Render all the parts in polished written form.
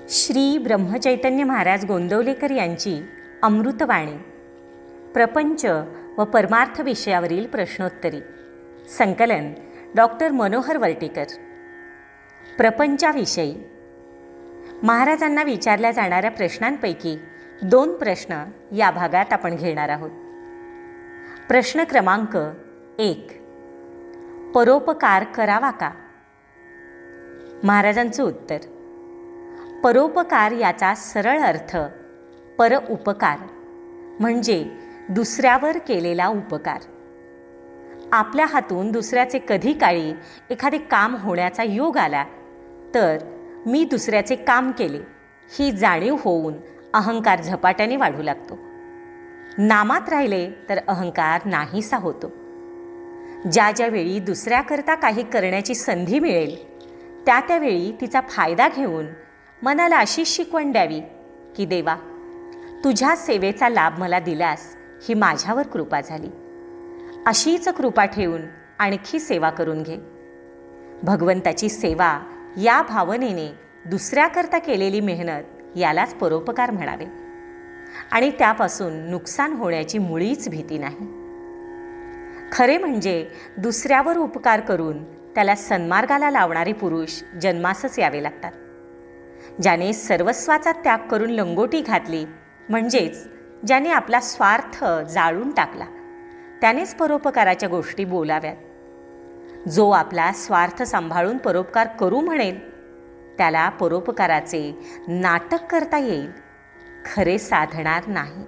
श्री ब्रह्मचैतन्य महाराज गोंदवलेकर यांची अमृतवाणी प्रपंच व परमार्थ विषयावरील प्रश्नोत्तरी संकलन डॉक्टर मनोहर वर्टीकर. प्रपंचाविषयी महाराजांना विचारल्या जाणाऱ्या प्रश्नांपैकी 2 प्रश्न या भागात आपण घेणार आहोत. प्रश्न क्रमांक 1, परोपकार करावा का? महाराजांचं उत्तर, परोपकार याचा सरळ अर्थ परउपकार म्हणजे दुसऱ्यावर केलेला उपकार. आपल्या हातून दुसऱ्याचे कधी काळी एखादे काम होण्याचा योग आला तर मी दुसऱ्याचे काम केले ही जाणीव होऊन अहंकार झपाट्याने वाढू लागतो. नामात राहिले तर अहंकार नाहीसा होतो. ज्या वेळी दुसऱ्याकरता काही करण्याची संधी मिळेल त्यावेळी तिचा फायदा घेऊन मनाला अशी शिकवण द्यावी की देवा, तुझ्या सेवेचा लाभ मला दिलास ही माझ्यावर कृपा झाली. अशीच कृपा ठेवून आणखी सेवा करून घे. भगवंताची सेवा या भावनेने दुसऱ्याकरता केलेली मेहनत यालाच परोपकार म्हणावे आणि त्यापासून नुकसान होण्याची मुळीच भीती नाही. खरे म्हणजे दुसऱ्यावर उपकार करून त्याला सन्मार्गाला लावणारे पुरुष जन्मासच यावे लागतात. ज्याने सर्वस्वाचा त्याग करून लंगोटी घातली म्हणजेच ज्याने आपला स्वार्थ जाळून टाकला त्यानेच परोपकाराच्या गोष्टी बोलाव्यात. जो आपला स्वार्थ सांभाळून परोपकार करू म्हणेल त्याला परोपकाराचे नाटक करता येईल, खरे साधणार नाही.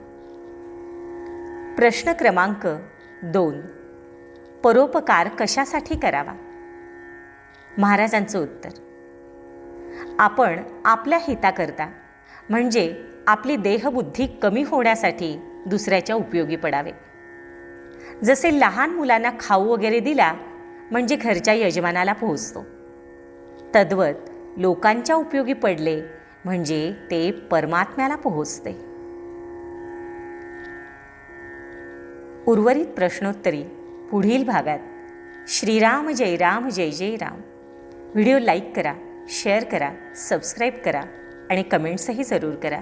प्रश्न क्रमांक 2, परोपकार कशासाठी करावा? महाराजांचं उत्तर, आपण आपल्या हिताकरता म्हणजे आपली देहबुद्धी कमी होण्यासाठी दुसऱ्याच्या उपयोगी पडावे. जसे लहान मुलांना खाऊ वगैरे दिला म्हणजे घरच्या यजमानाला पोहोचतो, तद्वत लोकांच्या उपयोगी पडले म्हणजे ते परमात्म्याला पोहोचते. उर्वरित प्रश्नोत्तरी पुढील भागात. श्रीराम जय राम जय जय राम. व्हिडिओ लाईक करा, शेअर करा, सबस्क्राईब करा आणि कमेंट्सही जरूर करा.